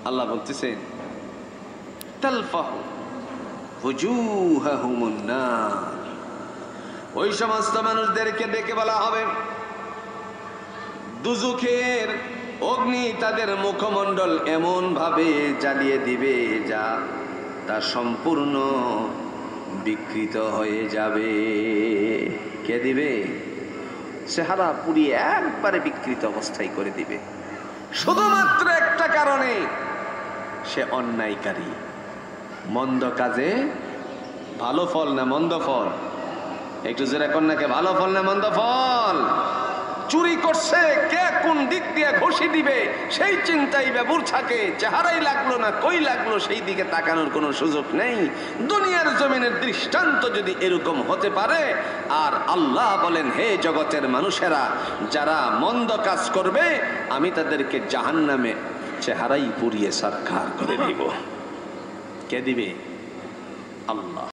আল্লাহ বলতেছেন তালফাহু ওয়ুজুহাহুমুন নার, ওই সমস্ত মানুষদেরকে ডেকে বলা হবে দুজখের অগ্নি তাদের মুখমণ্ডল এমন ভাবে জ্বালিয়ে দিবে যা তা সম্পূর্ণ বিকৃত হয়ে যাবে। কে দিবে? চেহারা পুড়িয়ে একবারে বিকৃত অবস্থায় করে দিবে, শুধুমাত্র একটা কারণে, সে অন্যায়কারী। মন্দ কাজে ভালো ফল না মন্দ ফল? একটু জোরে কন্যাকে, ভালো ফল না মন্দ ফল? চুরি করছে, কে কোন দিক দিয়ে ঘষি দিবে সেই চিন্তাই বেবুর থাকে, চেহারাই লাগলো না কই লাগলো সেই দিকে তাকানোর কোনো সুযোগ নেই। দুনিয়ার জমিনের দৃষ্টান্ত যদি এরকম হতে পারে, আর আল্লাহ বলেন হে জগতের মানুষেরা, যারা মন্দ কাজ করবে আমি তাদেরকে জাহান্নামে চেহারাই পুড়িয়ে সারখার করে দিব। কে দিবে? আল্লাহ।